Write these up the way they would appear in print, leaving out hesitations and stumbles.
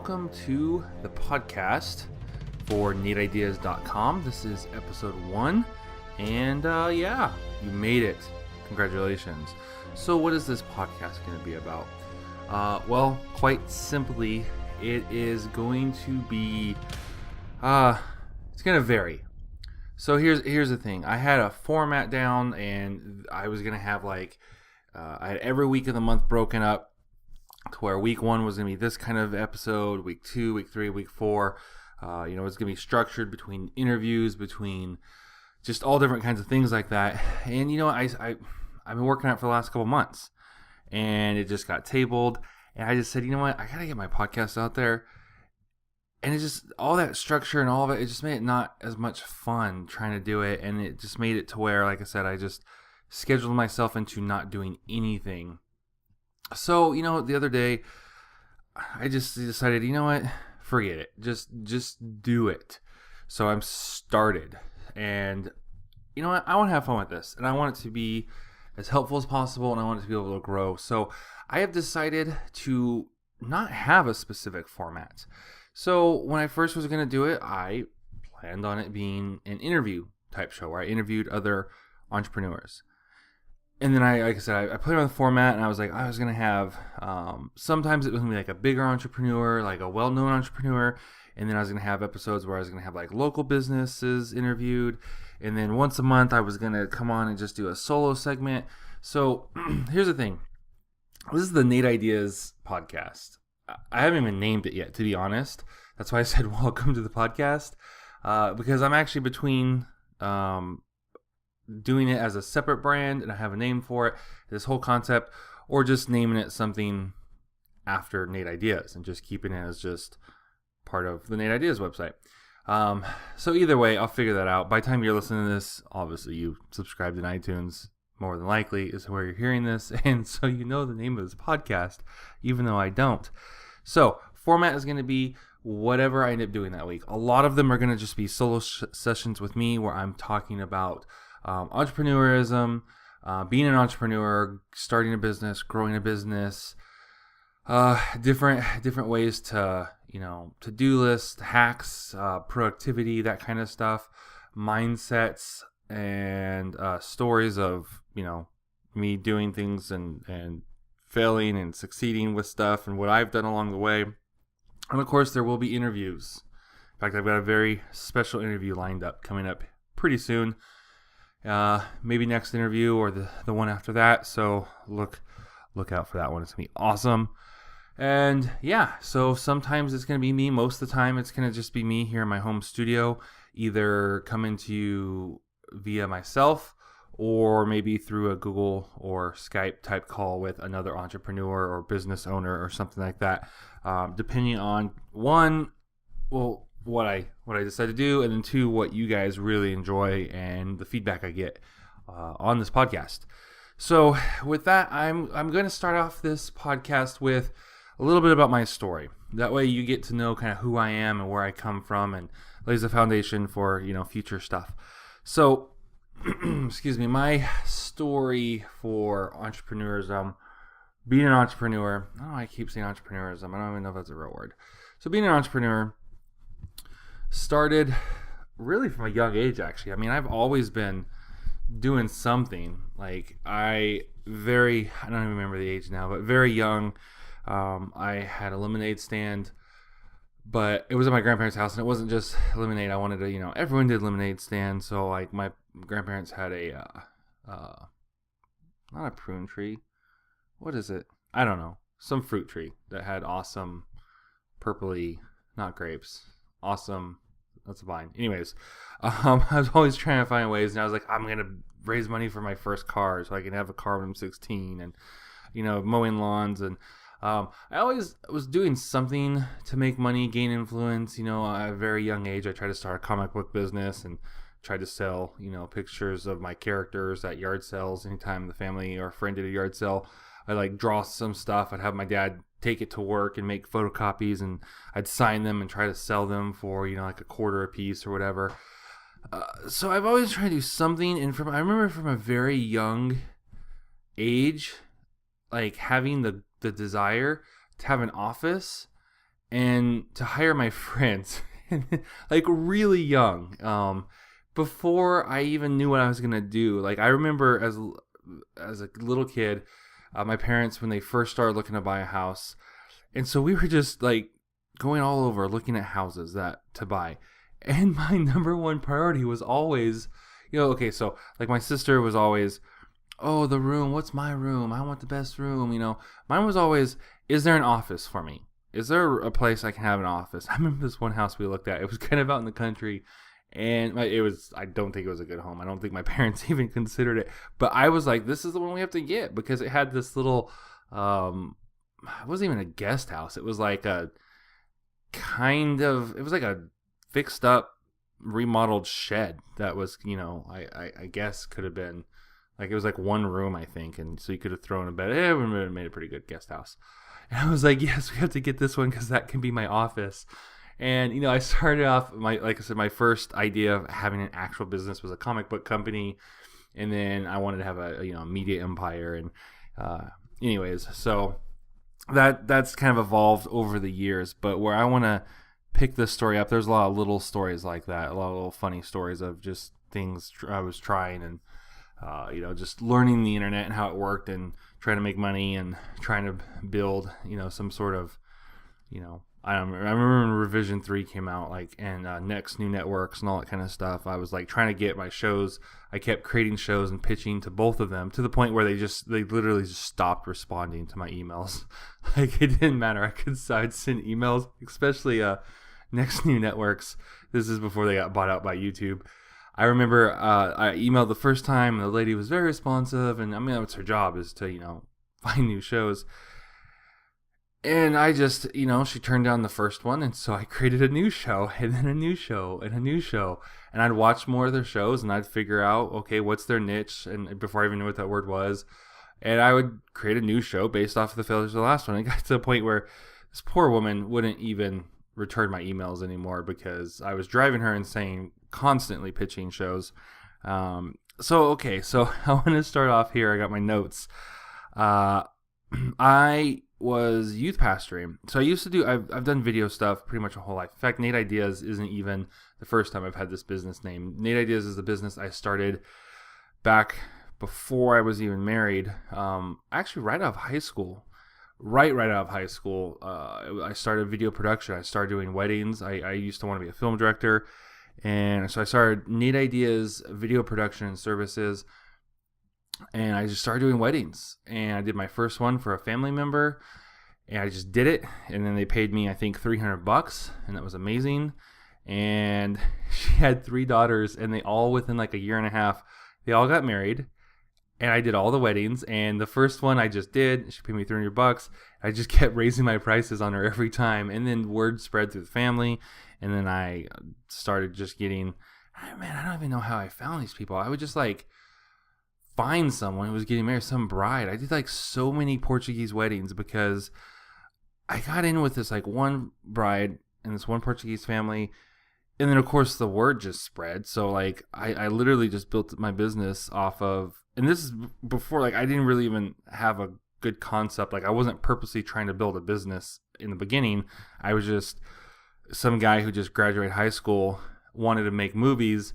welcome to the podcast for NateIdeas.com. This is episode 1, and you made it. Congratulations. So what is this podcast going to be about? Well, quite simply, it is going to be, it's going to vary. So here's the thing. I had a format down, and I was going to have I had every week of the month broken up to where week 1 was going to be this kind of episode, week 2, week 3, week 4. It's going to be structured between interviews, between just all different kinds of things like that. And, I've been working on it for the last couple months, and it just got tabled. And I just said, you know what, I got to get my podcast out there. And it just, all that structure and all of it, it just made it not as much fun trying to do it. And it just made it to where, like I said, I just scheduled myself into not doing anything. So, the other day, I just decided, you know what, forget it. Just do it. So I'm started. And, you know what, I want to have fun with this. And I want it to be as helpful as possible, and I want it to be able to grow. So I have decided to not have a specific format. So when I first was going to do it, I planned on it being an interview type show where I interviewed other entrepreneurs. And then I put it on the format, and I was like, I was going to have, sometimes it was going to be like a bigger entrepreneur, like a well-known entrepreneur. And then I was going to have episodes where I was going to have like local businesses interviewed. And then once a month I was going to come on and just do a solo segment. So here's the thing. This is the Nate Ideas podcast. I haven't even named it yet, to be honest. That's why I said welcome to the podcast. Because I'm actually between doing it as a separate brand, and I have a name for it, this whole concept, or just naming it something after Nate Ideas and just keeping it as just part of the Nate Ideas website. So either way, I'll figure that out. By the time you're listening to this, obviously you subscribed in iTunes, more than likely is where you're hearing this, and so you know the name of this podcast, even though I don't. So format is going to be whatever I end up doing that week. A lot of them are going to just be solo sessions with me where I'm talking about entrepreneurism, being an entrepreneur, starting a business, growing a business, different ways to, to-do lists, hacks, productivity, that kind of stuff, mindsets, and stories of, me doing things and failing and succeeding with stuff and what I've done along the way. And of course, there will be interviews. In fact, I've got a very special interview lined up coming up pretty soon. Maybe next interview or the one after that. So look out for that one. It's going to be awesome. And yeah, so sometimes it's going to be me. Most of the time it's going to just be me here in my home studio, either coming to you via myself or maybe through a Google or Skype type call with another entrepreneur or business owner or something like that. Depending on what I decide to do, and then 2, what you guys really enjoy and the feedback I get on this podcast. So with that, I'm going to start off this podcast with a little bit about my story. That way you get to know kind of who I am and where I come from, and lays the foundation for, future stuff. So, excuse me, my story for entrepreneurism, being an entrepreneur, I keep saying entrepreneurism. I don't even know if that's a real word. So being an entrepreneur started really from a young age, actually. I mean, I've always been doing something. I don't even remember the age now, but very young, I had a lemonade stand, but it was at my grandparents' house, and it wasn't just lemonade. I wanted to, everyone did lemonade stands. So my grandparents had not a prune tree. What is it? I don't know. Some fruit tree that had awesome purpley, not grapes. Awesome. That's a vine. Anyways, I was always trying to find ways, and I was like, I'm going to raise money for my first car so I can have a car when I'm 16, and, mowing lawns. And I always was doing something to make money, gain influence. At a very young age, I tried to start a comic book business and tried to sell, pictures of my characters at yard sales. Anytime the family or friend did a yard sale, I'd draw some stuff. I'd have my dad take it to work and make photocopies, and I'd sign them and try to sell them for, a quarter a piece or whatever. So I've always tried to do something. And I remember from a very young age, having the desire to have an office and to hire my friends, like really young, before I even knew what I was gonna do. Like I remember as a little kid, my parents when they first started looking to buy a house, and so we were just like going all over looking at houses that to buy, and my number one priority was always, okay, so like my sister was always, oh, the room, what's my room? I want the best room, Mine was always, is there an office for me? Is there a place I can have an office? I remember this one house we looked at. It was kind of out in the country, and I don't think it was a good home. I don't think my parents even considered it. But I was like, this is the one we have to get, because it had this little, it wasn't even a guest house. It was like it was like a fixed up, remodeled shed that was, I guess could have been, like it was like one room, I think. And so you could have thrown a bed. It would have made a pretty good guest house. And I was like, yes, we have to get this one because that can be my office. And, I started off, like I said, my first idea of having an actual business was a comic book company. And then I wanted to have a media empire. And anyways, so that's kind of evolved over the years. But where I want to pick this story up, there's a lot of little stories like that, a lot of little funny stories of just things I was trying and, just learning the internet and how it worked and trying to make money and trying to build, some sort of, I remember when Revision 3 came out, like, and Next New Networks and all that kind of stuff. I was like trying to get my shows. I kept creating shows and pitching to both of them to the point where they literally just stopped responding to my emails. Like, it didn't matter. I'd send emails, especially Next New Networks. This is before they got bought out by YouTube. I remember I emailed the first time, and the lady was very responsive, and I mean, that's her job, is to, find new shows. And I just, she turned down the first one, and so I created a new show, and then a new show, and a new show. And I'd watch more of their shows, and I'd figure out, okay, what's their niche, and before I even knew what that word was. And I would create a new show based off of the failures of the last one. It got to the point where this poor woman wouldn't even return my emails anymore because I was driving her insane, constantly pitching shows. So I want to start off here. I got my notes. I was youth pastoring. So I used to do, I've done video stuff pretty much my whole life. In fact, Nate Ideas isn't even the first time I've had this business name. Nate Ideas is the business I started back before I was even married. Actually right out of high school. Right out of high school, I started video production. I started doing weddings. I used to want to be a film director. And so I started Nate Ideas Video Production and Services. And I just started doing weddings. And I did my first one for a family member. And I just did it. And then they paid me, I think, $300. And that was amazing. And she had 3 daughters. And they all, within like a year and a half, they all got married. And I did all the weddings, and the first one I just did, she paid me $300. I just kept raising my prices on her every time, and then word spread through the family, and then I started just getting, man, I don't even know how I found these people. I would just like find someone who was getting married, some bride. I did like so many Portuguese weddings because I got in with this like one bride and this one Portuguese family. And then, of course, the word just spread. So, like, I literally just built my business off of, and this is before, like, I didn't really even have a good concept. Like, I wasn't purposely trying to build a business in the beginning. I was just some guy who just graduated high school, wanted to make movies.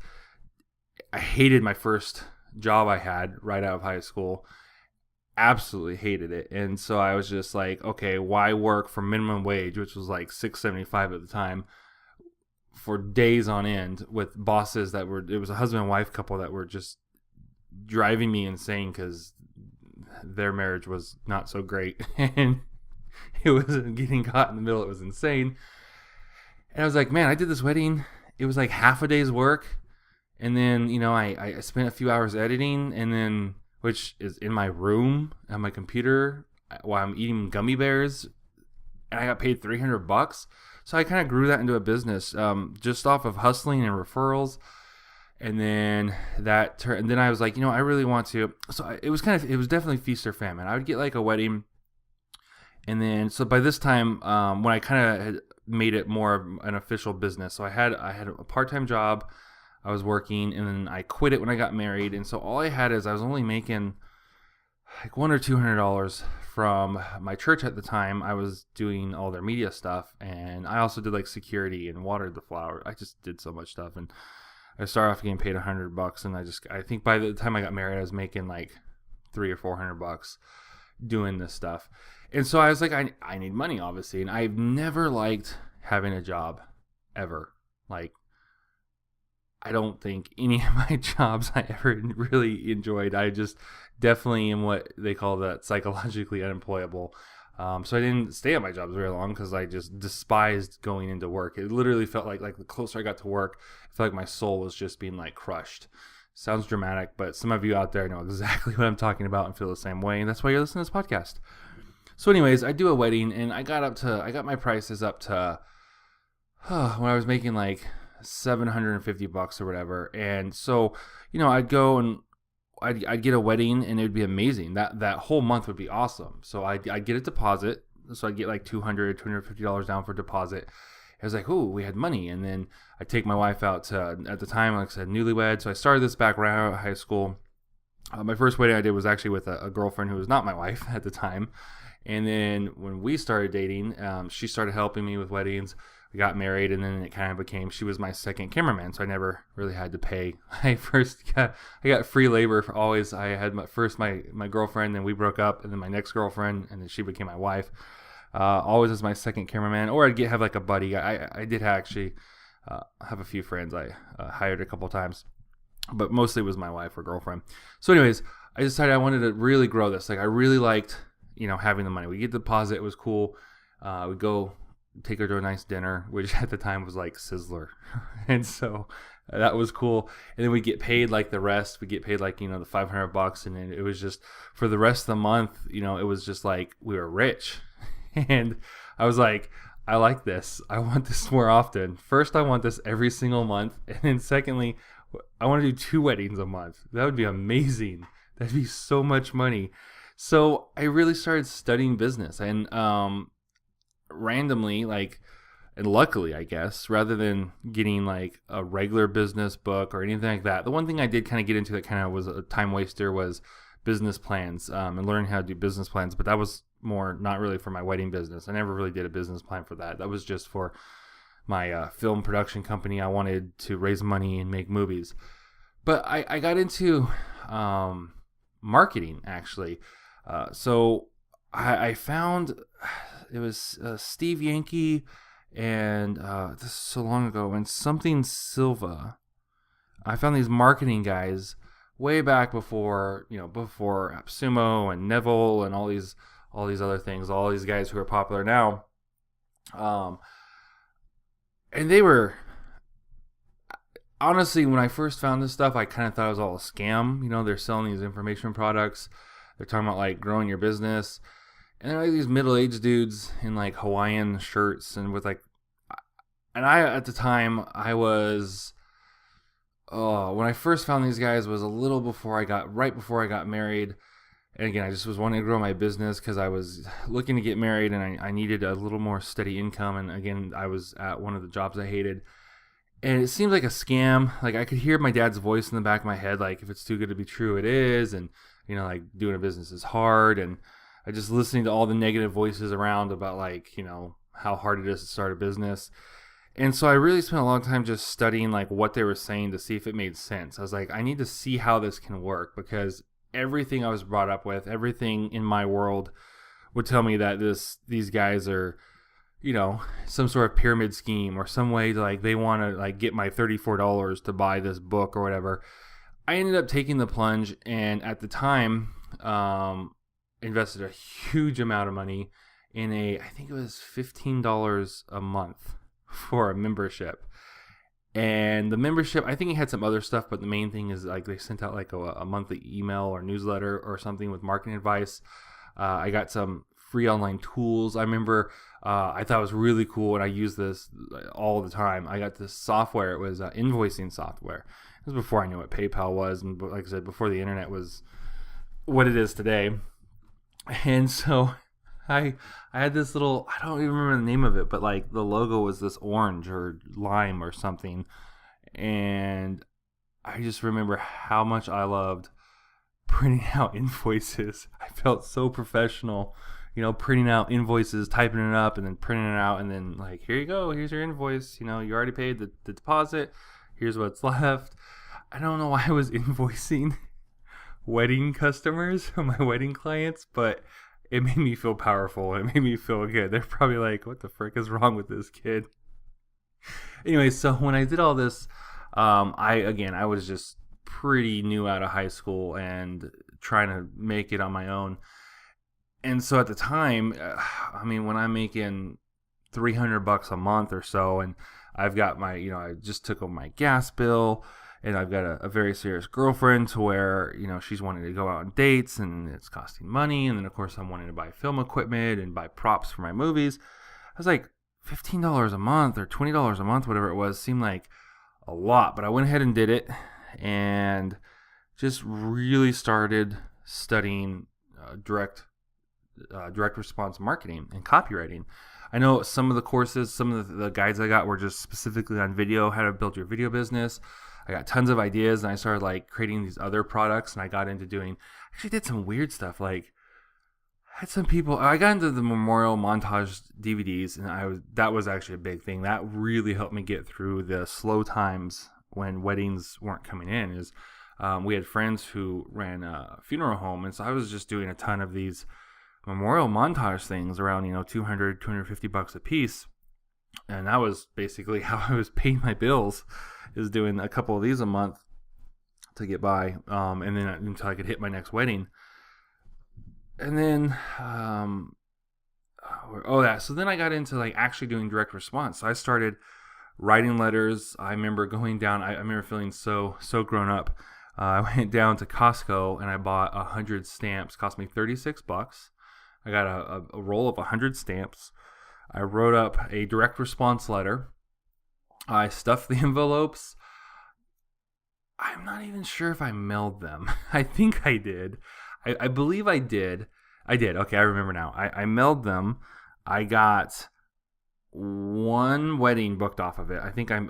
I hated my first job I had right out of high school. Absolutely hated it. And so I was just like, okay, why work for minimum wage, which was like $6.75 at the time, for days on end with bosses that were, it was a husband and wife couple that were just driving me insane because their marriage was not so great and it was getting caught in the middle. It was insane. And I was like, man, I did this wedding. It was like half a day's work. And then, I spent a few hours editing, and then, which is in my room on my computer while I'm eating gummy bears, and I got paid $300. So I kind of grew that into a business, just off of hustling and referrals. And then and then I was like, I really want to. So it was definitely feast or famine. I would get like a wedding. And then, so by this time, when I kind of had made it more of an official business, so I had a part-time job I was working, and then I quit it when I got married. And so all I had is I was only making, like $100 or $200 from my church at the time. I was doing all their media stuff, and I also did like security and watered the flower. I just did so much stuff, and I started off getting paid $100, and I think by the time I got married, I was making like $300 or $400 doing this stuff. And so I was like, I need money, obviously, and I've never liked having a job ever. Like, I don't think any of my jobs I ever really enjoyed. I just definitely am what they call that psychologically unemployable. So I didn't stay at my jobs very long because I just despised going into work. It literally felt like the closer I got to work, I felt like my soul was just being like crushed. Sounds dramatic, but some of you out there know exactly what I'm talking about and feel the same way, and that's why you're listening to this podcast. So anyways, I do a wedding, and I got my prices up to when I was making like $750 or whatever. And so, I'd go and I'd get a wedding, and it would be amazing. That whole month would be awesome. So I'd get a deposit. So I'd get like $250 down for deposit. I was like, ooh, we had money. And then I'd take my wife out to, at the time, like I said, newlywed. So I started this back around high school. My first wedding I did was actually with a girlfriend who was not my wife at the time. And then when we started dating, she started helping me with weddings. We got married, and then it kind of became, she was my second cameraman, so I never really had to pay. I got free labor for always. I had my girlfriend, then we broke up, and then my next girlfriend, and then she became my wife. Always as my second cameraman, or I'd have like a buddy. I did actually have a few friends I hired a couple times, but mostly it was my wife or girlfriend. So anyways, I decided I wanted to really grow this. Like, I really liked, having the money. We get the deposit, it was cool. We'd go take her to a nice dinner, which at the time was like Sizzler. And so that was cool. And then we get paid like the rest. We get paid like, the $500. And then it was just for the rest of the month, it was just like we were rich. And I was like, I like this. I want this more often. First, I want this every single month. And then secondly, I want to do 2 weddings a month. That would be amazing. That'd be so much money. So I really started studying business, and randomly, and luckily, I guess, rather than getting like a regular business book or anything like that, the one thing I did kind of get into that kind of was a time waster was business plans, and learning how to do business plans. But that was more not really for my wedding business. I never really did a business plan for that. That was just for my film production company. I wanted to raise money and make movies. But I got into marketing, actually. So I found it was Steve Yankee and this is so long ago, and something Silva. I found these marketing guys way back before AppSumo and Neville and all these other things, all these guys who are popular now. And they were, honestly, when I first found this stuff, I kind of thought it was all a scam. They're selling these information products. They're talking about like growing your business. And they're like these middle-aged dudes in like Hawaiian shirts and with like, and I, at the time, I was, when I first found these guys was a little right before I got married. And again, I just was wanting to grow my business because I was looking to get married, and I needed a little more steady income. And again, I was at one of the jobs I hated. And it seemed like a scam. Like, I could hear my dad's voice in the back of my head, like, if it's too good to be true, it is. And, like, doing a business is hard. And I just listening to all the negative voices around about, like, how hard it is to start a business. And so I really spent a long time just studying, like, what they were saying to see if it made sense. I was like, I need to see how this can work, because everything I was brought up with, everything in my world would tell me that these guys are, some sort of pyramid scheme or some way to, like, they want to, like, get my $34 to buy this book or whatever. I ended up taking the plunge, and at the time, invested a huge amount of money in I think it was $15 a month for a membership. And the membership, I think it had some other stuff, but the main thing is like they sent out like a monthly email or newsletter or something with marketing advice. I got some free online tools. I remember I thought it was really cool, and I used this all the time. I got this software. It was invoicing software. It was before I knew what PayPal was, and like I said, before the internet was what it is today. And so I had this little, I don't even remember the name of it, but like the logo was this orange or lime or something. And I just remember how much I loved printing out invoices. I felt so professional, printing out invoices, typing it up, and then printing it out, and then like, here you go, here's your invoice. You already paid the deposit. Here's what's left. I don't know why I was invoicing wedding customers, my wedding clients, but it made me feel powerful. It made me feel good. They're probably like, what the frick is wrong with this kid? Anyway, so when I did all this, I was just pretty new out of high school and trying to make it on my own. And so at the time, when I'm making $300 a month or so, and I've got my, I just took on my gas bill, and I've got a very serious girlfriend to where, she's wanting to go out on dates and it's costing money. And then, of course, I'm wanting to buy film equipment and buy props for my movies. I was like, $15 a month or $20 a month, whatever it was, seemed like a lot. But I went ahead and did it and just really started studying direct response marketing and copywriting. I know some of the courses, some of the guides I got were just specifically on video, how to build your video business. I got tons of ideas, and I started like creating these other products, and I got into actually did some weird stuff. Like, I got into the memorial montage DVDs, and that was actually a big thing. That really helped me get through the slow times when weddings weren't coming in. We had friends who ran a funeral home, and so I was just doing a ton of these memorial montage things around, $200, $250 a piece. And that was basically how I was paying my bills, is doing a couple of these a month to get by, and then until I could hit my next wedding. And then, so then I got into like actually doing direct response. So I started writing letters. I remember going down, I remember feeling so grown up. I went down to Costco and I bought 100 stamps. Cost me $36. I got a roll of 100 stamps. I wrote up a direct response letter. I stuffed the envelopes. I'm not even sure if I mailed them. I think I did. I believe I did. I did. Okay, I remember now. I mailed them. I got one wedding booked off of it.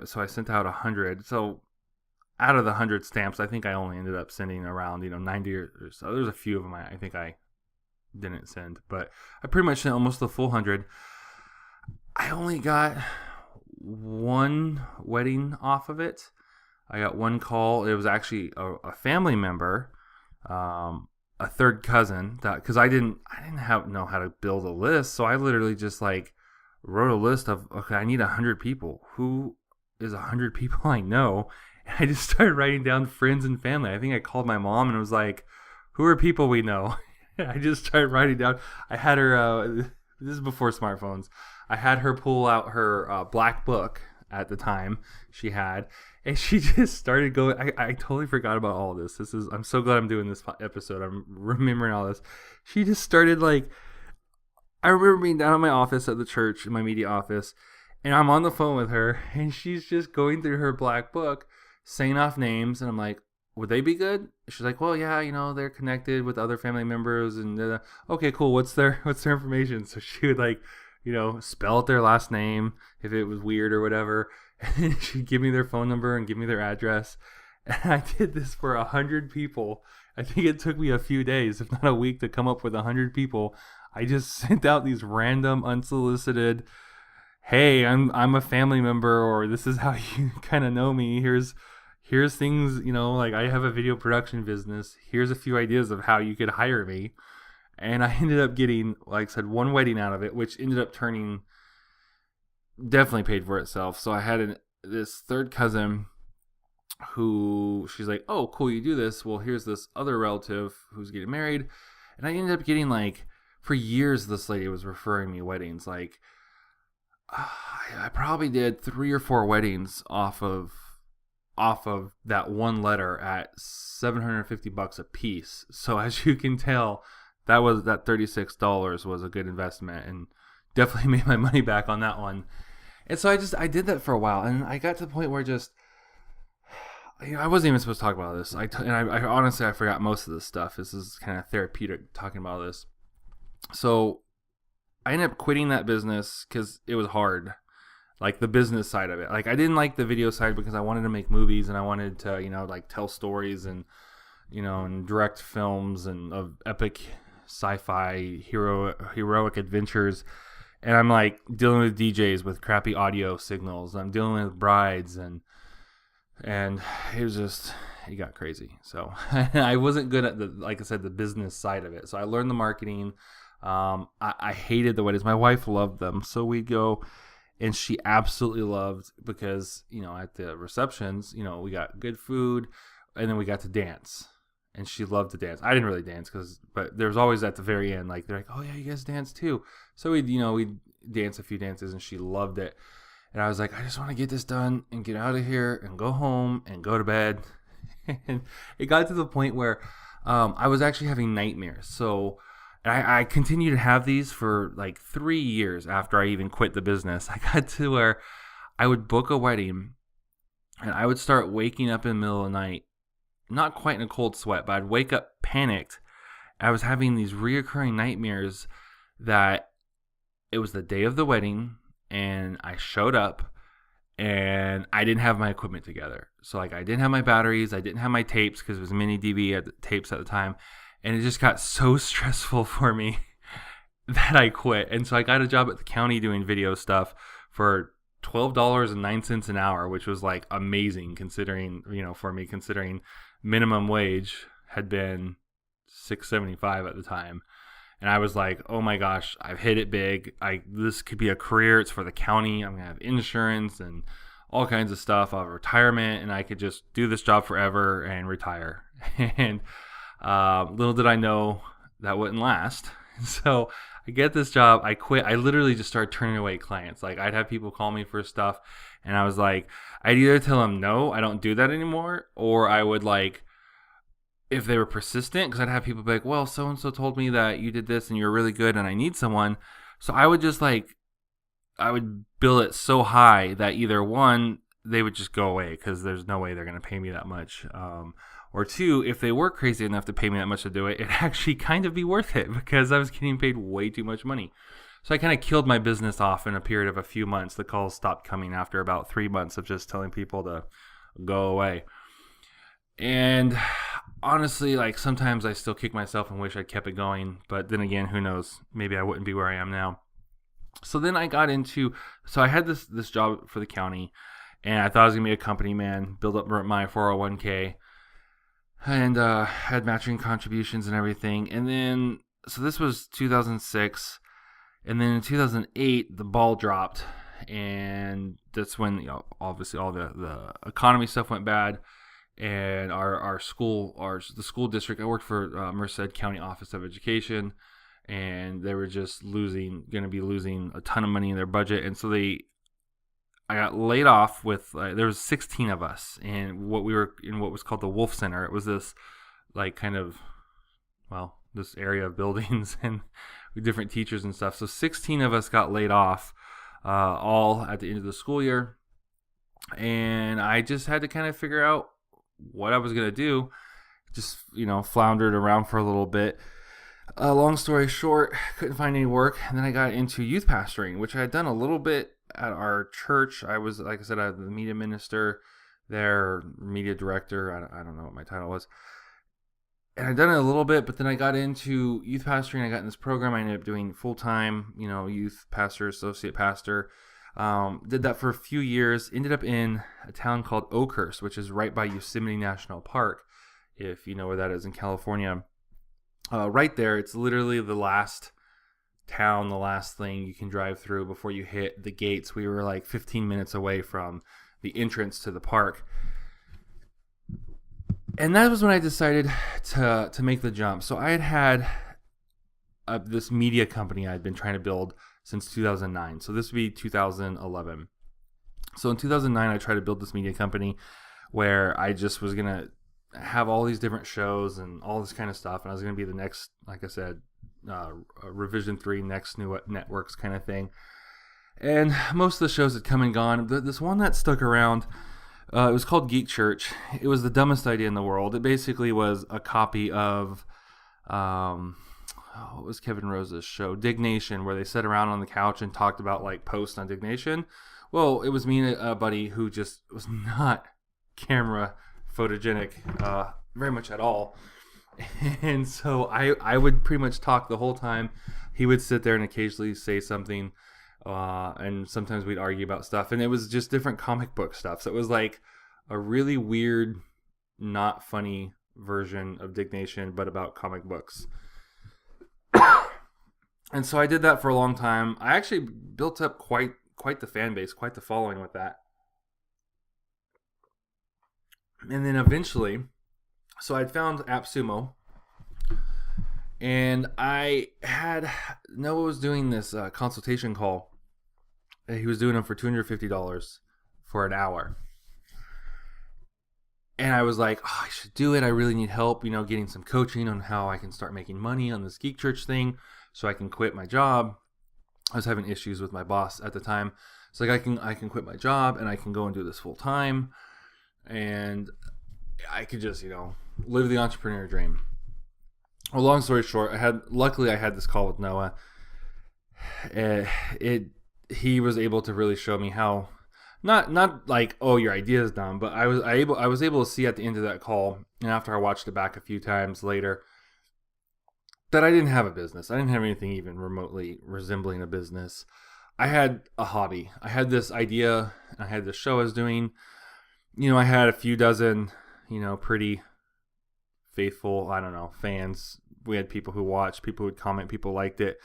So I sent out 100. So out of the 100 stamps, I think I only ended up sending around, 90 or so. There's a few of them I think I didn't send, but I pretty much sent almost the full 100. I only got one wedding off of it. I got one call. It was actually a family member, a third cousin, because I didn't know how to build a list. So I literally just like wrote a list of, okay, I need 100 people. Who is 100 people I know? And I just started writing down friends and family. I think I called my mom and was like, who are people we know? I just started writing down. I had her, this is before smartphones. I had her pull out her black book at the time she had, and she just started going. I totally forgot about all this. I'm so glad I'm doing this episode. I'm remembering all this. She just started like, I remember being down at my office at the church, in my media office, and I'm on the phone with her, and she's just going through her black book, saying off names, and I'm like, would they be good? She's like, well, yeah, they're connected with other family members, and okay, cool. What's their information? So she would like, spell out their last name if it was weird or whatever. And she'd give me their phone number and give me their address. And I did this for 100 people. I think it took me a few days, if not a week, to come up with 100 people. I just sent out these random, unsolicited, hey, I'm a family member, or this is how you kind of know me. Here's things, like I have a video production business. Here's a few ideas of how you could hire me. And I ended up getting, like I said, one wedding out of it, which ended up definitely paid for itself. So I had this third cousin who, she's like, oh, cool, you do this. Well, here's this other relative who's getting married. And I ended up getting for years, this lady was referring me weddings. Like, I probably did 3 or 4 weddings off of that one letter at $750 a piece. So as you can tell, that $36 was a good investment, and definitely made my money back on that one. And so I did that for a while, and I got to the point where I wasn't even supposed to talk about this. I honestly, I forgot most of this stuff. This is kind of therapeutic talking about this. So I ended up quitting that business because it was hard. Like the business side of it. Like I didn't like the video side because I wanted to make movies and I wanted to, like tell stories and and direct films and of epic sci-fi heroic adventures. And I'm like dealing with DJs with crappy audio signals. I'm dealing with brides and it got crazy. So I wasn't good at like I said, the business side of it. So I learned the marketing. I hated the weddings. My wife loved them. So we'd go, and she absolutely loved because, at the receptions, we got good food, and then we got to dance. And she loved to dance. I didn't really dance but there was always at the very end, like, they're like, oh yeah, you guys dance too. So we'd dance a few dances, and she loved it. And I was like, I just want to get this done and get out of here and go home and go to bed. And it got to the point where I was actually having nightmares. So I continued to have these for like 3 years after I even quit the business. I got to where I would book a wedding, and I would start waking up in the middle of the night, not quite in a cold sweat, but I'd wake up panicked. I was having these reoccurring nightmares that it was the day of the wedding, and I showed up, and I didn't have my equipment together. So like I didn't have my batteries, I didn't have my tapes because it was mini DV tapes at the time, and it just got so stressful for me that I quit. And so I got a job at the county doing video stuff for $12.09 an hour, which was like amazing considering, for me, considering minimum wage had been $6.75 at the time. And I was like, oh my gosh, I've hit it big. This could be a career. It's for the county. I'm going to have insurance and all kinds of stuff. I'll have retirement, and I could just do this job forever and retire. And little did I know that wouldn't last. So I get this job. I quit. I literally just started turning away clients. Like, I'd have people call me for stuff, and I was like, I'd either tell them, no, I don't do that anymore, or I would, like, if they were persistent, because I'd have people be like, well, so-and-so told me that you did this and you're really good and I need someone. So I would just I would bill it so high that either one, they would just go away because there's no way they're going to pay me that much. Or two, if they were crazy enough to pay me that much to do it, it'd actually kind of be worth it because I was getting paid way too much money. So I kind of killed my business off in a period of a few months. The calls stopped coming after about 3 months of just telling people to go away. And honestly, like, sometimes I still kick myself and wish I kept it going. But then again, who knows? Maybe I wouldn't be where I am now. So then I got into, so I had this job for the county, and I thought I was going to be a company man, build up my 401k, and had matching contributions and everything. And then, so this was 2006. And then in 2008, the ball dropped. And that's when, obviously all the economy stuff went bad. And the school district, I worked for Merced County Office of Education, and they were just going to be losing a ton of money in their budget. And so I got laid off with, there was 16 of us in what was called the Wolf Center. It was this this area of buildings and with different teachers and stuff. So 16 of us got laid off, all at the end of the school year. And I just had to kind of figure out what I was going to do. Just, floundered around for a little bit. Long story short, couldn't find any work. And then I got into youth pastoring, which I had done a little bit at our church. I was, like I said, I was the media minister there, media director. I don't know what my title was. And I'd done it a little bit, but then I got into youth pastoring. I got in this program. I ended up doing full-time, youth pastor, associate pastor. Did that for a few years. Ended up in a town called Oakhurst, which is right by Yosemite National Park, if you know where that is in California. Right there, it's literally the last town, the last thing you can drive through before you hit the gates. We were like 15 minutes away from the entrance to the park. And that was when I decided to make the jump. So I had this media company I'd been trying to build since 2009. So this would be 2011. So in 2009, I tried to build this media company where I just was going to have all these different shows and all this kind of stuff. And I was going to be the next, like I said, Revision 3, next new networks kind of thing. And most of the shows had come and gone. This one that stuck around, it was called Geek Church. It was the dumbest idea in the world. It basically was a copy of, what was Kevin Rose's show? Dignation, where they sat around on the couch and talked about like posts on Dignation. Well, it was me and a buddy who just was not camera photogenic very much at all. And so I would pretty much talk the whole time. He would sit there and occasionally say something, and sometimes we'd argue about stuff. And it was just different comic book stuff. So it was like a really weird, not funny version of Dignation, but about comic books. And so I did that for a long time. I actually built up quite the fan base, quite the following with that. And then eventually, so I'd found AppSumo, and Noah was doing this consultation call. He was doing them for $250 for an hour. And I was like, I should do it. I really need help, getting some coaching on how I can start making money on this Geek Church thing so I can quit my job. I was having issues with my boss at the time. It's like I can quit my job and I can go and do this full time. And I could just, live the entrepreneur dream. Well, long story short, luckily I had this call with Noah. He was able to really show me how, not like, oh, your idea is dumb, but I was able to see at the end of that call, and after I watched it back a few times later, that I didn't have a business. I didn't have anything even remotely resembling a business. I had a hobby. I had this idea. I had this show I was doing. I had a few dozen, pretty faithful, fans. We had people who watched, people who would comment, people liked it.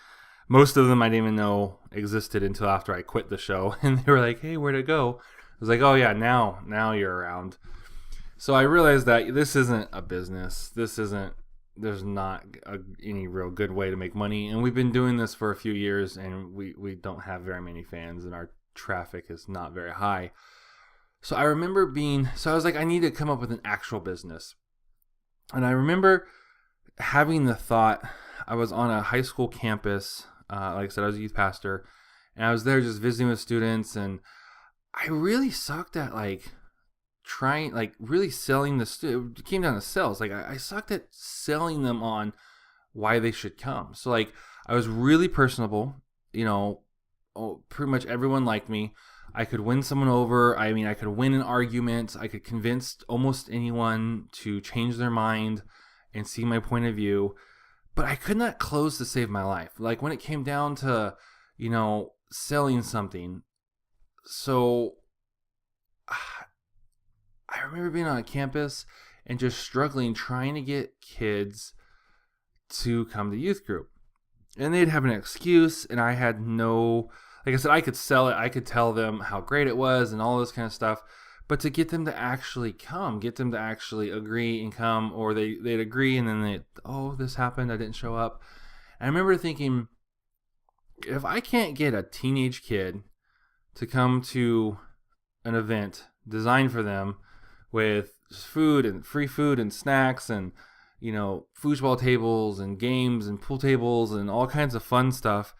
Most of them I didn't even know existed until after I quit the show. And they were like, hey, where'd it go? I was like, oh yeah, now you're around. So I realized that this isn't a business. There's not any real good way to make money. And we've been doing this for a few years, and we don't have very many fans, and our traffic is not very high. So I remember I was like, I need to come up with an actual business. And I remember having the thought, I was on a high school campus, like I said, I was a youth pastor, and I was there just visiting with students, and I really sucked at really selling the student. It came down to sales. I sucked at selling them on why they should come. So I was really personable, pretty much everyone liked me. I could win someone over. I could win an argument. I could convince almost anyone to change their mind and see my point of view. But I could not close to save my life. When it came down to, selling something. So I remember being on a campus and just struggling, trying to get kids to come to youth group. And they'd have an excuse, and I had no... Like I said, I could sell it. I could tell them how great it was and all this kind of stuff. But to get them to actually come, get them to actually agree and come, or they'd agree and then this happened, I didn't show up. And I remember thinking, if I can't get a teenage kid to come to an event designed for them with food and free food and snacks and, foosball tables and games and pool tables and all kinds of fun stuff,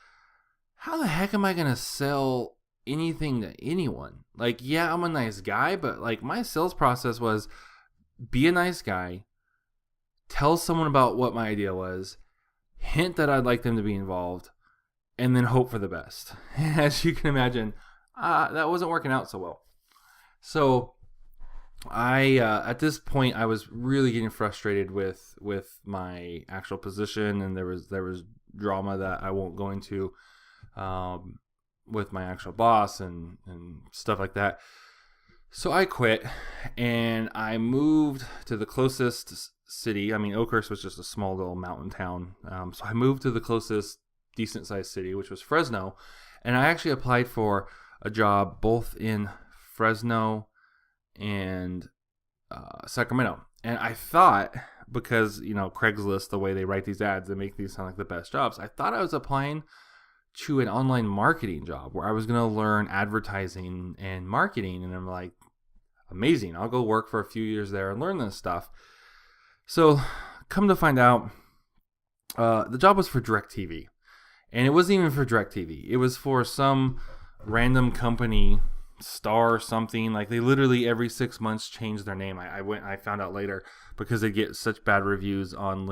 how the heck am I going to sell anything to anyone? I'm a nice guy, but my sales process was be a nice guy, tell someone about what my idea was, hint that I'd like them to be involved, and then hope for the best. As you can imagine, that wasn't working out so well. So I, at this point, I was really getting frustrated with my actual position, and there was drama that I won't go into with my actual boss and stuff like that. So I quit, and I moved to the closest city. Oakhurst was just a small little mountain town. So I moved to the closest decent sized city, which was Fresno. And I actually applied for a job both in Fresno and Sacramento. And I thought, because, Craigslist, the way they write these ads, they make these sound like the best jobs. I thought I was applying to an online marketing job where I was going to learn advertising and marketing. And I'm like, amazing. I'll go work for a few years there and learn this stuff. So come to find out, the job was for DirecTV. And it wasn't even for DirecTV. It was for some random company, Star something. They literally every 6 months changed their name. I found out later because they get such bad reviews on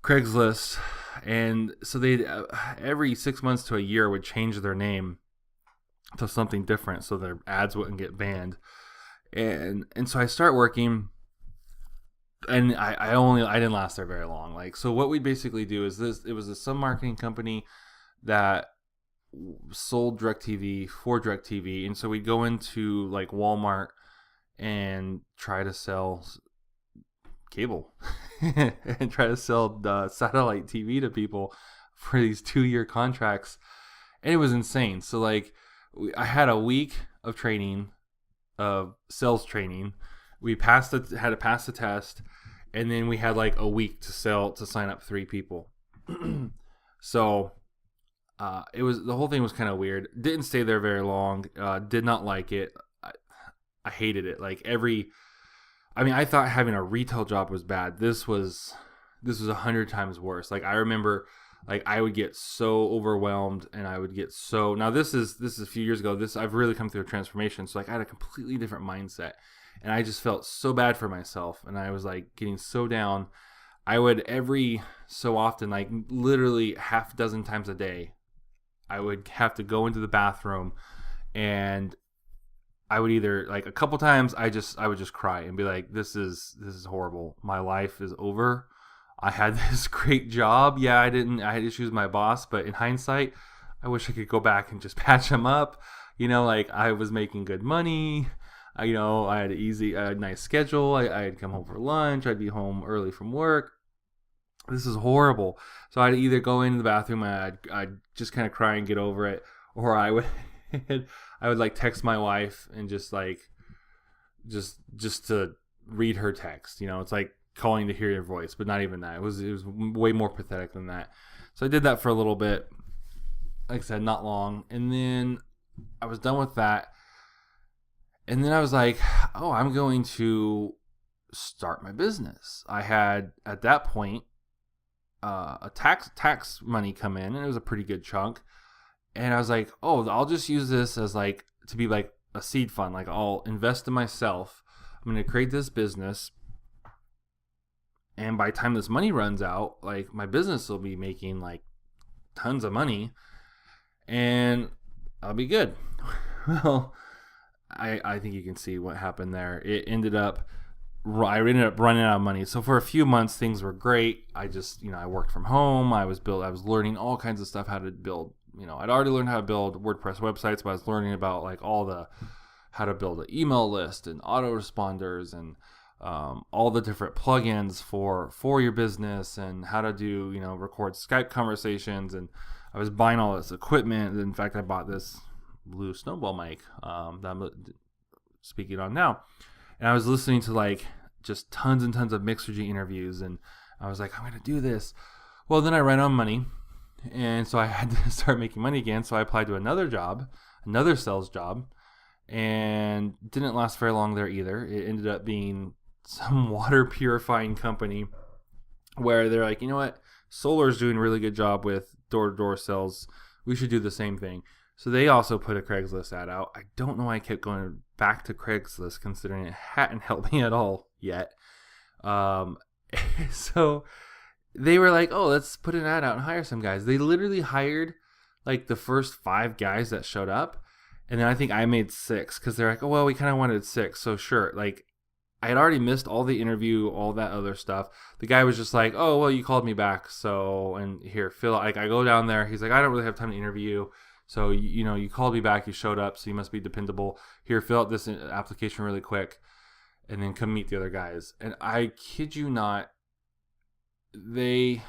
Craigslist, and so they every 6 months to a year would change their name to something different so their ads wouldn't get banned. And so I start working, and I didn't last there very long. Like, so what we basically do is this: it was a sub marketing company that sold DirecTV for DirecTV, and so we'd go into like Walmart and try to sell cable and try to sell the satellite TV to people for these 2-year contracts, and it was insane. So like, I had a week of training, of sales training. We had to pass the test, and then we had like a week to sign up 3 people. So the whole thing was kind of weird. Didn't stay there very long. Did not like it. I hated it. Like I thought having a retail job was bad. This was 100 times worse. Like, I remember, like, I would get so overwhelmed, and I would get so. Now this is a few years ago. I've really come through a transformation. So like, I had a completely different mindset, and I just felt so bad for myself, and I was like getting so down. I would every so often, like literally half dozen times a day, I would have to go into the bathroom, and I would either, like, a couple times I would just cry and be like, this is horrible. My life is over. I had this great job. Yeah, I had issues with my boss, but in hindsight, I wish I could go back and just patch them up. Like, I was making good money. I had a nice schedule. I'd come home for lunch. I'd be home early from work. This is horrible. So I'd either go into the bathroom and I'd just kind of cry and get over it, or I would like text my wife and just to read her text. It's like calling to hear your voice, but not even that. It was way more pathetic than that. So I did that for a little bit. Like I said, not long, and then I was done with that. And then I was like, oh, I'm going to start my business. I had, at that point, a tax money come in, and it was a pretty good chunk. And I was like, oh, I'll just use this as like to be like a seed fund. Like, I'll invest in myself. I'm going to create this business. And by the time this money runs out, like, my business will be making like tons of money, and I'll be good. Well, I think you can see what happened there. I ended up running out of money. So for a few months, things were great. I just, I worked from home. I was learning all kinds of stuff, how to build. I'd already learned how to build WordPress websites, but I was learning about like how to build an email list and autoresponders and all the different plugins for your business, and how to do, record Skype conversations. And I was buying all this equipment. In fact, I bought this blue snowball mic that I'm speaking on now. And I was listening to like just tons and tons of Mixergy interviews, and I was like, I'm going to do this. Well, then I ran out of money, and so I had to start making money again. So I applied to another sales job, and didn't last very long there either. It ended up being some water purifying company where they're like, you know what, Solar's doing a really good job with door-to-door sales. We should do the same thing. So they also put a Craigslist ad out. I don't know why I kept going back to Craigslist, considering it hadn't helped me at all yet. So they were like, oh, let's put an ad out and hire some guys. They literally hired like the first 5 guys that showed up. And then I think I made 6, because they're like, oh, well, we kind of wanted 6. So sure. Like, I had already missed all the interview, all that other stuff. The guy was just like, oh, well, you called me back. So, and here, Phil, like, I go down there. He's like, I don't really have time to interview you. So, you called me back, you showed up, so you must be dependable. Here, fill out this application really quick, and then come meet the other guys. And I kid you not, so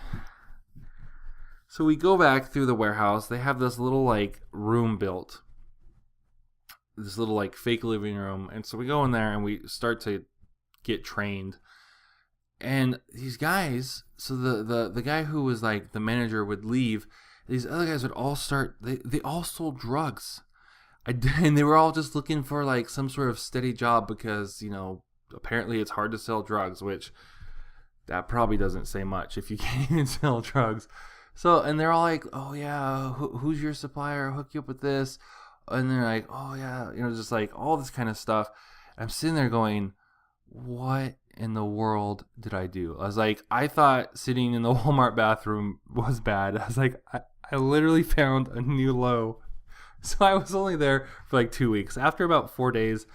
we go back through the warehouse. They have this little, like, room built, this little, like, fake living room. And so we go in there, and we start to get trained. And these guys, so the guy who was, like, the manager would leave. These other guys would all start, they all sold drugs. And they were all just looking for like some sort of steady job because, apparently it's hard to sell drugs, which that probably doesn't say much if you can't even sell drugs. So, and they're all like, oh yeah, who's your supplier? I'll hook you up with this. And they're like, oh yeah, just like all this kind of stuff. I'm sitting there going, what in the world did I do? I was like, I thought sitting in the Walmart bathroom was bad. I was like, I literally found a new low. So I was only there for like 2 weeks. After about 4 days,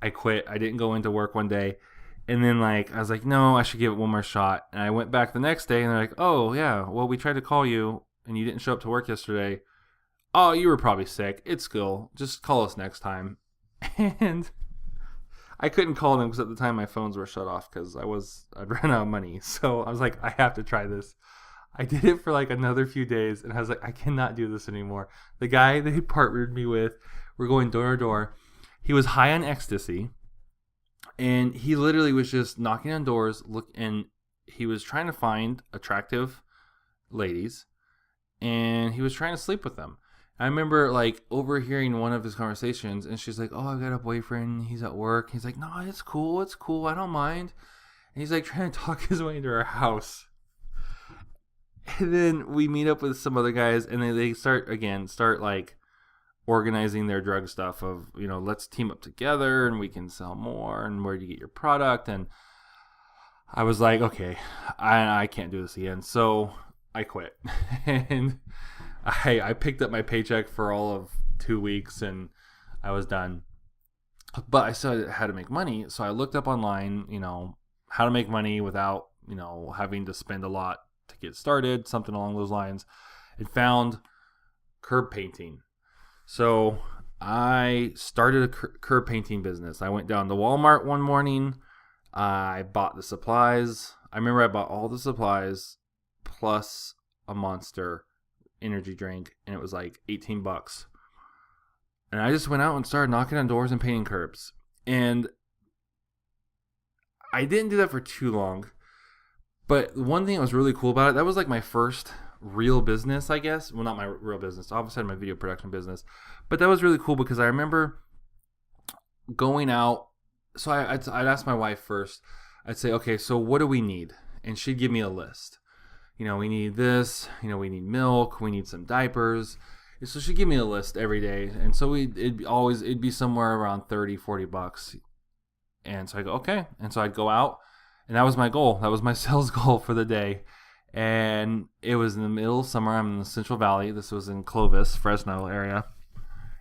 I quit. I didn't go into work one day. And then like I was like, no, I should give it one more shot. And I went back the next day and they're like, oh yeah, well we tried to call you and you didn't show up to work yesterday. Oh, you were probably sick. It's cool. Just call us next time. And I couldn't call them because at the time my phones were shut off because I'd run out of money. So I was like, I have to try this. I did it for like another few days and I was like, I cannot do this anymore. The guy they partnered me with, we're going door to door. He was high on ecstasy and he literally was just knocking on doors, and he was trying to find attractive ladies and he was trying to sleep with them. I remember like overhearing one of his conversations and she's like, oh, I've got a boyfriend. He's at work. He's like, no, it's cool. It's cool. I don't mind. And he's like trying to talk his way into our house. And then we meet up with some other guys and they start like organizing their drug stuff of, let's team up together and we can sell more and where do you get your product? And I was like, okay, I can't do this again. So I quit. And I picked up my paycheck for all of 2 weeks and I was done. But I still had to make money. So I looked up online, how to make money without, having to spend a lot to get started, something along those lines, and found curb painting. So I started a curb painting business. I went down to Walmart one morning. I bought the supplies. I remember I bought all the supplies plus a Monster energy drink, and it was like $18. And I just went out and started knocking on doors and painting curbs. And I didn't do that for too long. But one thing that was really cool about it, that was like my first real business, I guess. Well, not my real business. Obviously, I had my video production business. But that was really cool because I remember going out. So I'd ask my wife first. I'd say, okay, so what do we need? And she'd give me a list. We need this, we need milk, we need some diapers. And so she'd give me a list every day. And so it'd be somewhere around $30-$40. And so I go, okay. And so I'd go out and that was my goal. That was my sales goal for the day. And it was in the middle of summer. I'm in the Central Valley. This was in Clovis, Fresno area.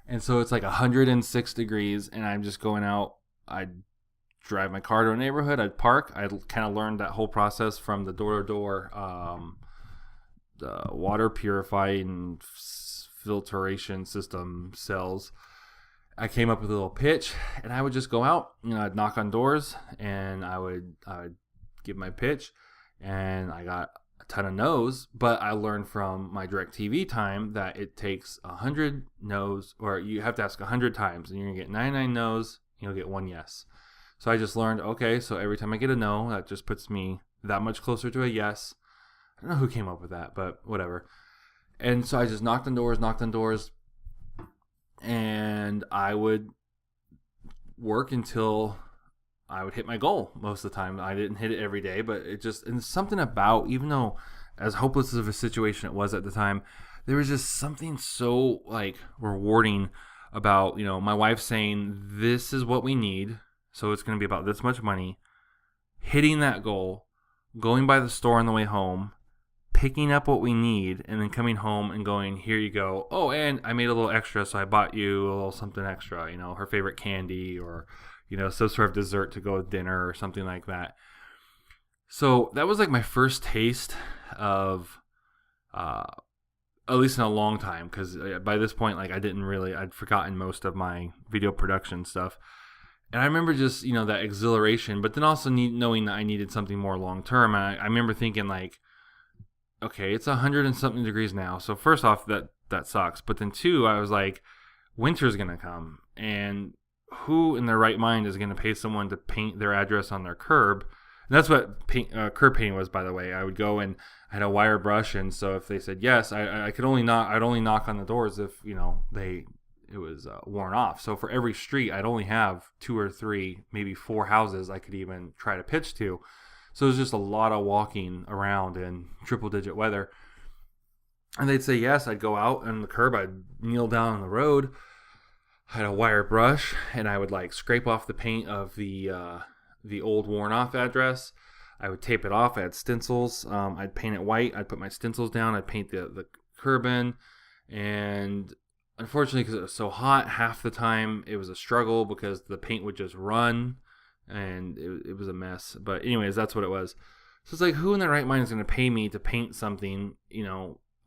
And so it's like 106 degrees and I'm just going out. I'd drive my car to a neighborhood. I'd park. I'd kind of learned that whole process from the door-to-door the water purifying filtration system cells. I came up with a little pitch, and I would just go out. I'd knock on doors, and I would give my pitch, and I got a ton of no's. But I learned from my DirecTV time that it takes 100 no's, or you have to ask 100 times, and you're gonna get 99 no's. You'll get one yes. So I just learned, okay, so every time I get a no, that just puts me that much closer to a yes. I don't know who came up with that, but whatever. And so I just knocked on doors, and I would work until I would hit my goal most of the time. I didn't hit it every day, but and something about, even though as hopeless of a situation it was at the time, there was just something so like rewarding about, my wife saying, this is what we need. So it's going to be about this much money, hitting that goal, going by the store on the way home, picking up what we need, and then coming home and going, here you go. Oh, and I made a little extra, so I bought you a little something extra, her favorite candy or, some sort of dessert to go with dinner or something like that. So that was like my first taste of, at least in a long time, because by this point, like I'd forgotten most of my video production stuff. And I remember just, that exhilaration, but then also knowing that I needed something more long term. And I remember thinking like, okay, it's 100 and something degrees now. So first off, that sucks. But then two, I was like, winter's going to come. And who in their right mind is going to pay someone to paint their address on their curb? And that's what curb painting was, by the way. I would go and I had a wire brush. And so if they said yes, I'd only knock on the doors if, it was worn off. So for every street, I'd only have 2 or 3, maybe 4 houses I could even try to pitch to. So it was just a lot of walking around in triple-digit weather. And they'd say yes. I'd go out on the curb. I'd kneel down on the road. I had a wire brush, and I would like scrape off the paint of the old worn-off address. I would tape it off. I had stencils. I'd paint it white. I'd put my stencils down. I'd paint the curb in, and unfortunately, because it was so hot, half the time it was a struggle because the paint would just run, and it was a mess. But anyways, that's what it was. So it's like, who in their right mind is going to pay me to paint something,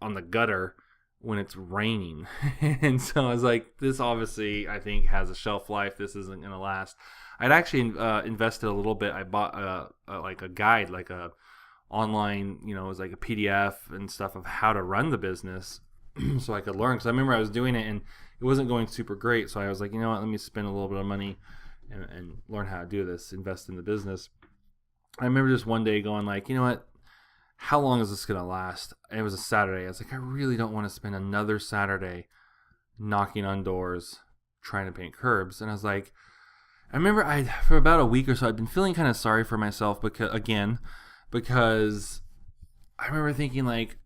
on the gutter when it's raining? And so I was like, this obviously, I think, has a shelf life. This isn't going to last. I'd actually invested a little bit. I bought like a guide, like a online, it was like a PDF and stuff of how to run the business so I could learn. Because I remember I was doing it and it wasn't going super great. So I was like, you know what, let me spend a little bit of money and learn how to do this, invest in the business. I remember just one day going like, you know what, how long is this going to last? And it was a Saturday. I was like, I really don't want to spend another Saturday knocking on doors trying to paint curbs. And I was like, I remember for about a week or so, I'd been feeling kind of sorry for myself because I remember thinking like,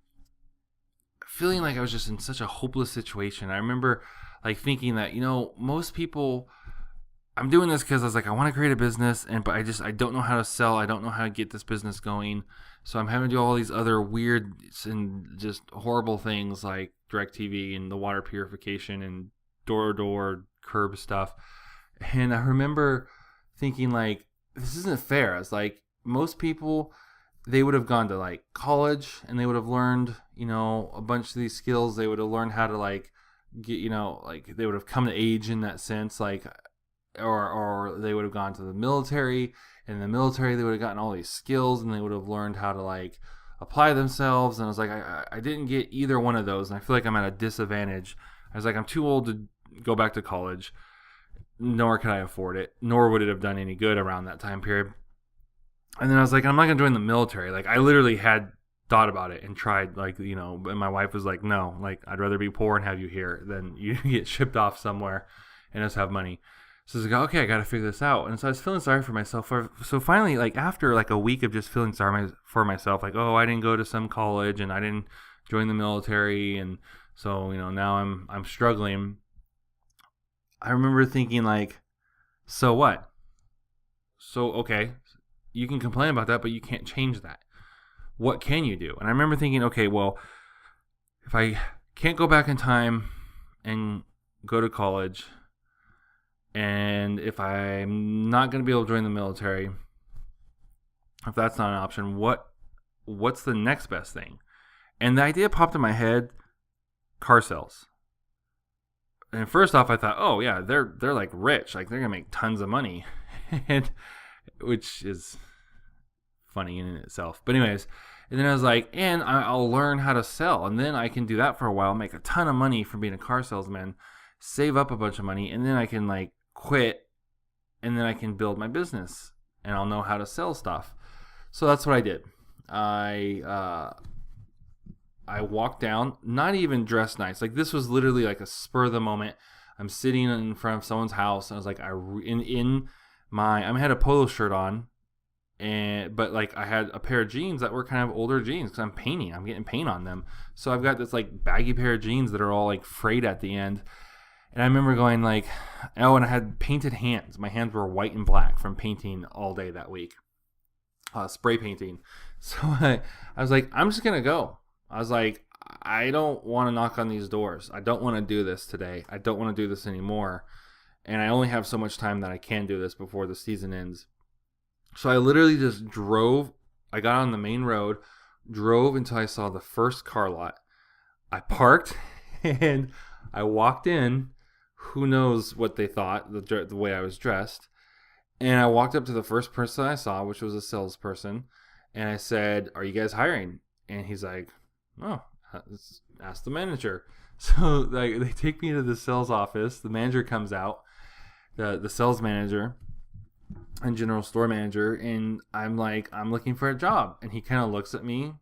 feeling like I was just in such a hopeless situation. I remember like thinking that, most people, I'm doing this because I was like, I want to create a business, but I don't know how to sell. I don't know how to get this business going. So I'm having to do all these other weird and just horrible things like DirecTV and the water purification and door-to-door curb stuff. And I remember thinking like, this isn't fair. I was like, most people, they would have gone to like college and they would have learned, a bunch of these skills. They would have learned how to like get, like they would have come to age in that sense, like, or they would have gone to the military. And in the military, they would have gotten all these skills and they would have learned how to like apply themselves. And I was like, I didn't get either one of those. And I feel like I'm at a disadvantage. I was like, I'm too old to go back to college, nor can I afford it, nor would it have done any good around that time period. And then I was like, I'm not going to join the military. Like, I literally had thought about it and tried, like, and my wife was like, no, like, I'd rather be poor and have you here than you get shipped off somewhere and us have money. So I was like, okay, I got to figure this out. And so I was feeling sorry for myself. So finally, like, after like a week of just feeling sorry for myself, like, oh, I didn't go to some college and I didn't join the military. And so, now I'm struggling. I remember thinking like, so what? So, okay, you can complain about that, but you can't change that. What can you do? And I remember thinking, okay, well, if I can't go back in time and go to college, and if I'm not going to be able to join the military, if that's not an option, what's the next best thing? And the idea popped in my head, car sales. And first off, I thought, oh yeah, they're like rich, like they're gonna make tons of money, and which is funny in itself. But anyways, and then I was like, and I'll learn how to sell, and then I can do that for a while, make a ton of money from being a car salesman, save up a bunch of money, and then I can like quit, and then I can build my business, and I'll know how to sell stuff. So that's what I did. I walked down, not even dressed nice. Like, this was literally like a spur of the moment. I'm sitting in front of someone's house, and I was like, I had a polo shirt on, but like I had a pair of jeans that were kind of older jeans because I'm getting paint on them. So I've got this like baggy pair of jeans that are all like frayed at the end. And I remember going like, oh, and I had painted hands. My hands were white and black from painting all day that week, spray painting. So I was like, I'm just gonna go. I was like, I don't want to knock on these doors. I don't want to do this today. I don't want to do this anymore. And I only have so much time that I can do this before the season ends. So I literally just drove. I got on the main road, drove until I saw the first car lot. I parked and I walked in. Who knows what they thought, the way I was dressed. And I walked up to the first person I saw, which was a salesperson. And I said, are you guys hiring? And he's like, oh, let's ask the manager. So like, they take me to the sales office. The manager comes out, the sales manager and general store manager. And I'm like, I'm looking for a job. And he kind of looks at me.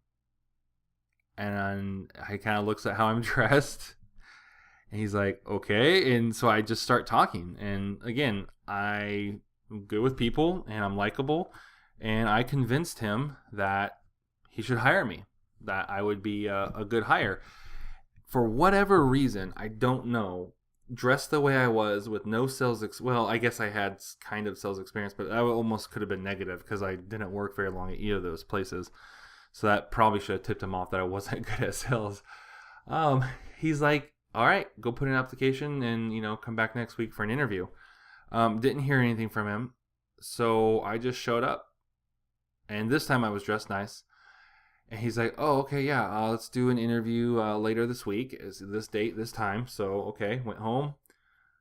And he kind of looks at how I'm dressed. And he's like, okay. And so I just start talking. And again, I'm good with people and I'm likable. And I convinced him that he should hire me, that I would be a good hire. For whatever reason, I don't know, dressed the way I was with no sales well, I guess I had kind of sales experience, but I almost could have been negative because I didn't work very long at either of those places. So that probably should have tipped him off that I wasn't good at sales. He's like, all right, go put in an application and, come back next week for an interview. Didn't hear anything from him. So I just showed up. And this time I was dressed nice. And he's like, oh, okay, yeah, let's do an interview later this week. Is this date, this time. So, okay, went home,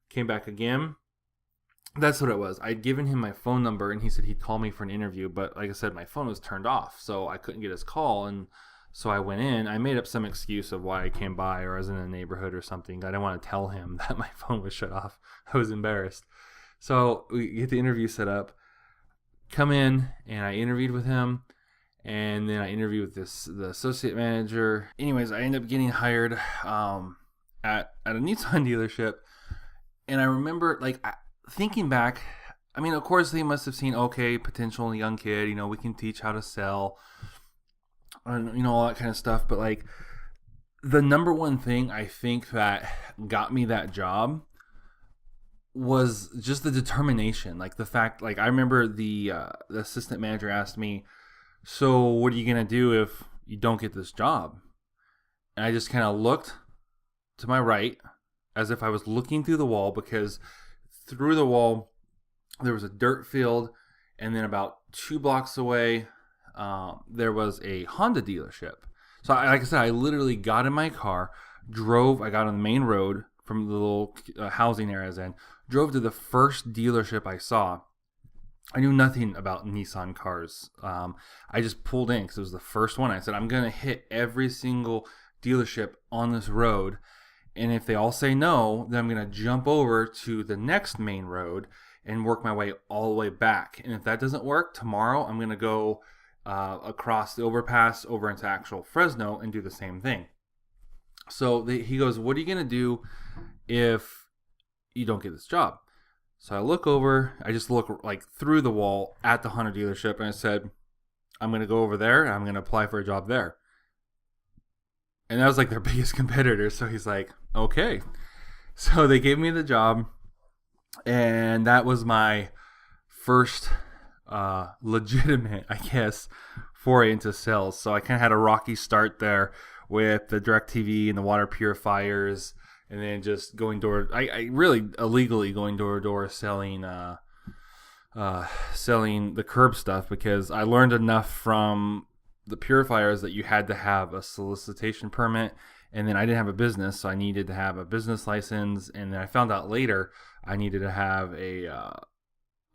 came back again. That's what it was. I'd given him my phone number, and he said he'd call me for an interview. But like I said, my phone was turned off, so I couldn't get his call. And so I went in. I made up some excuse of why I came by, or I was in a neighborhood or something. I didn't want to tell him that my phone was shut off. I was embarrassed. So we get the interview set up. Come in, and I interviewed with him. And then I interviewed with the associate manager. Anyways, I ended up getting hired at a Nissan dealership. And I remember, thinking back, I mean, of course, they must have seen, okay, potential young kid, we can teach how to sell, and, all that kind of stuff. But, the number one thing I think that got me that job was just the determination. The fact, I remember the assistant manager asked me, so what are you going to do if you don't get this job? And I just kind of looked to my right as if I was looking through the wall, because through the wall there was a dirt field, and then about 2 blocks away there was a Honda dealership. So like I said, I literally got in my car, I got on the main road from the little housing area I was in, drove to the first dealership I saw. I knew nothing about Nissan cars. I just pulled in because it was the first one. I said, I'm going to hit every single dealership on this road. And if they all say no, then I'm going to jump over to the next main road and work my way all the way back. And if that doesn't work, tomorrow I'm going to go across the overpass over into actual Fresno and do the same thing. So he goes, what are you going to do if you don't get this job? So I look over, I just look through the wall at the Honda dealership, and I said, I'm going to go over there and I'm going to apply for a job there. And that was their biggest competitor. So he's like, okay. So they gave me the job, and that was my first legitimate, I guess, foray into sales. So I kind of had a rocky start there with the DirecTV and the water purifiers. And then just going I really illegally going door to door selling the curb stuff, because I learned enough from the purifiers that you had to have a solicitation permit, and then I didn't have a business, so I needed to have a business license, and then I found out later I needed to have $1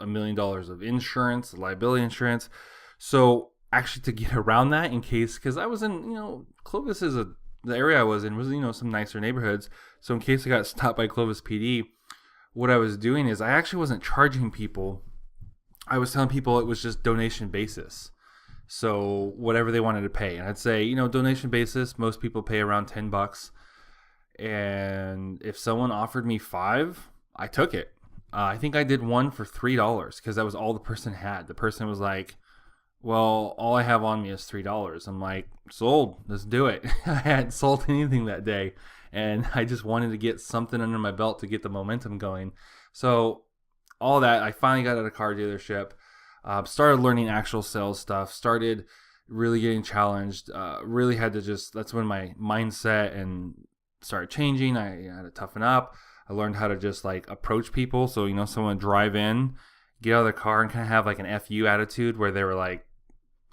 million of insurance, liability insurance. So actually, to get around that, in case, because I was in, Clovis is the area I was in was, some nicer neighborhoods. So in case I got stopped by Clovis PD, what I was doing is I actually wasn't charging people. I was telling people it was just donation basis. So whatever they wanted to pay. And I'd say, donation basis, most people pay around $10. And if someone offered me $5, I took it. I think I did one for $3 because that was all the person had. The person was like, well, all I have on me is $3. I'm like, sold. Let's do it. I hadn't sold anything that day, and I just wanted to get something under my belt to get the momentum going. So all that, I finally got at a car dealership, started learning actual sales stuff, started really getting challenged, really had to that's when my mindset and started changing. I had to toughen up. I learned how to just approach people. So, someone drive in, get out of their car and kind of have an FU attitude where they were like,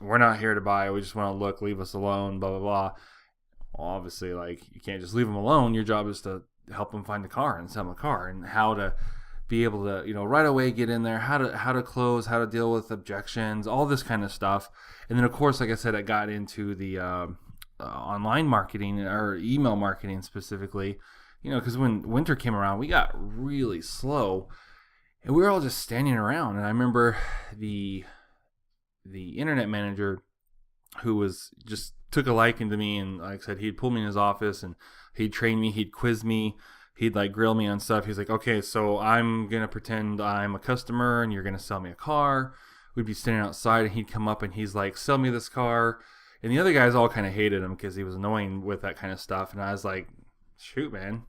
we're not here to buy. We just want to look, leave us alone, blah, blah, blah. Well, obviously, you can't just leave them alone. Your job is to help them find the car and sell them a car, and how to be able to, right away get in there, how to close, how to deal with objections, all this kind of stuff. And then, of course, like I said, I got into the online marketing, or email marketing specifically, because when winter came around, we got really slow, and we were all just standing around. And I remember the internet manager, who was just took a liking to me, and like I said, he'd pull me in his office and he'd train me, he'd quiz me, he'd grill me on stuff. He's like, okay, so I'm gonna pretend I'm a customer and you're gonna sell me a car. We'd be standing outside, and he'd come up and he's like, sell me this car. And the other guys all kind of hated him because he was annoying with that kind of stuff. And I was like, shoot, man,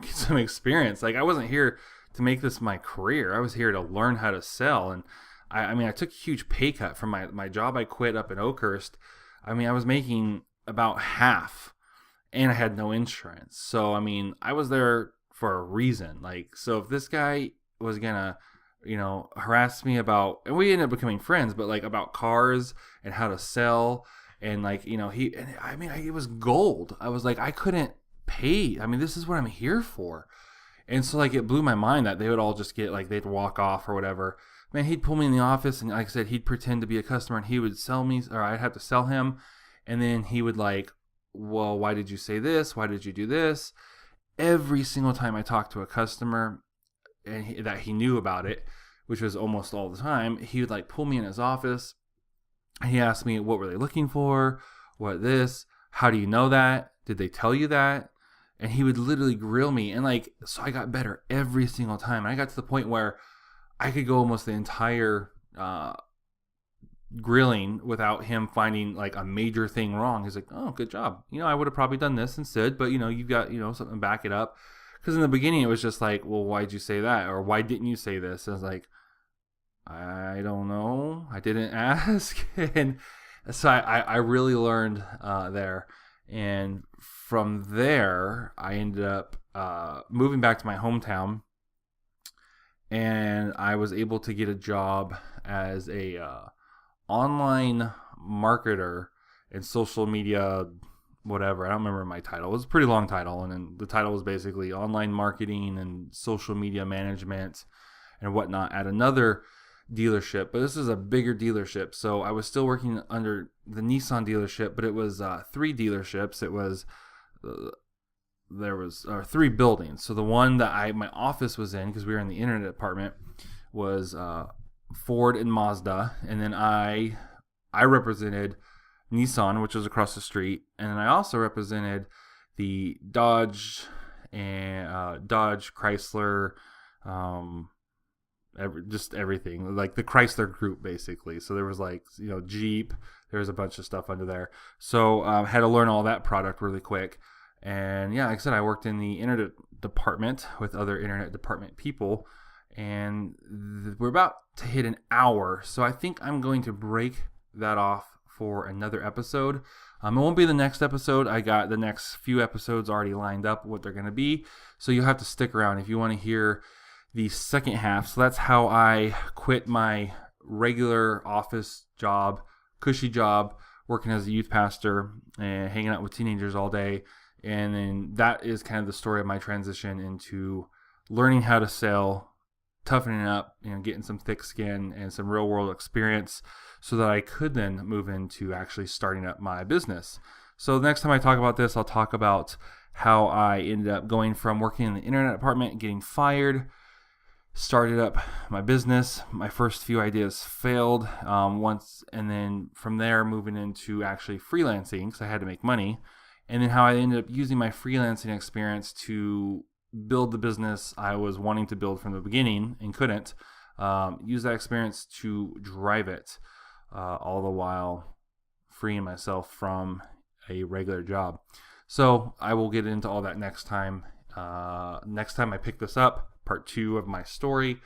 get some experience. I wasn't here to make this my career. I was here to learn how to sell. And I took a huge pay cut from my job I quit up in Oakhurst. I was making about half. and I had no insurance. So, I mean, I was there for a reason. Like, so if this guy was gonna, harass me about, and we ended up becoming friends, but like about cars and how to sell, and like, it was gold. I was like, I couldn't pay. I mean, this is what I'm here for. And so like, it blew my mind that they would all just get like, they'd walk off or whatever. Man, he'd pull me in the office, and like I said, he'd pretend to be a customer, and he would sell me, or I'd have to sell him. And then he would like, well, why did you say this? Why did you do this? Every single time I talked to a customer and that he knew about it, which was almost all the time, he would like pull me in his office. He asked me, what were they looking for? What this? How do you know that? Did they tell you that? And he would literally grill me. And like, so I got better every single time. And I got to the point where I could go almost the entire grilling without him finding like a major thing wrong. He's like, oh, good job. I would have probably done this instead, but you've got, something to back it up. Because in the beginning it was just like, well, why'd you say that? Or why didn't you say this? And I was like, I don't know. I didn't ask. And so I really learned there. And from there, I ended up moving back to my hometown. And I was able to get a job as a online marketer and social media, whatever. I don't remember my title. It was a pretty long title. And then the title was basically online marketing and social media management and whatnot at another dealership. But this is a bigger dealership. So I was still working under the Nissan dealership, but it was 3 dealerships. It was, there was 3 buildings. So the one that my office was in, because we were in the internet department, was Ford and Mazda, and then I represented Nissan, which was across the street, and then I also represented the Dodge and Dodge, Chrysler, just everything, like the Chrysler group basically. So there was like Jeep, there was a bunch of stuff under there. So had to learn all that product really quick. And yeah, like I said, I worked in the internet department with other internet department people. And we're about to hit an hour, so I think I'm going to break that off for another episode. It won't be the next episode. I got the next few episodes already lined up, what they're going to be, so you'll have to stick around if you want to hear the second half. So that's how I quit my regular office job, cushy job, working as a youth pastor and hanging out with teenagers all day. And then that is kind of the story of my transition into learning how to sell, toughening up, getting some thick skin and some real world experience so that I could then move into actually starting up my business. So the next time I talk about this, I'll talk about how I ended up going from working in the internet department, getting fired, started up my business. My first few ideas failed once, and then from there moving into actually freelancing because I had to make money. And then how I ended up using my freelancing experience to build the business I was wanting to build from the beginning and couldn't. Use that experience to drive it, all the while freeing myself from a regular job. So I will get into all that next time. Next time I pick this up, part 2 of my story.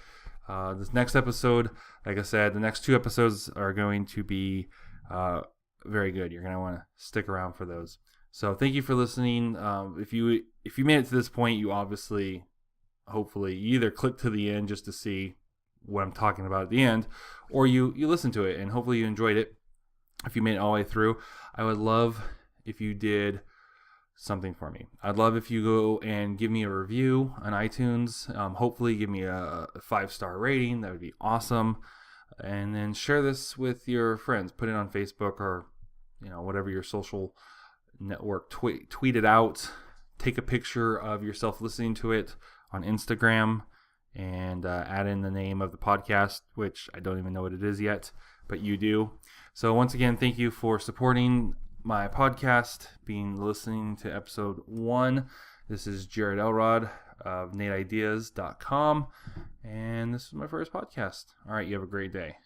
This next episode, like I said, the next 2 episodes are going to be very good. You're going to want to stick around for those. So thank you for listening. If you made it to this point, you obviously, hopefully, you either click to the end just to see what I'm talking about at the end, or you listen to it and hopefully you enjoyed it. If you made it all the way through, I would love if you did something for me. I'd love if you go and give me a review on iTunes. Hopefully give me a 5-star rating. That would be awesome. And then share this with your friends. Put it on Facebook or whatever your social network. Tweet it out. Take a picture of yourself listening to it on Instagram and add in the name of the podcast, which I don't even know what it is yet, but you do. So once again, thank you for supporting my podcast, listening to episode 1. This is Jared Elrod of NateIdeas.com, and this is my first podcast. All right, you have a great day.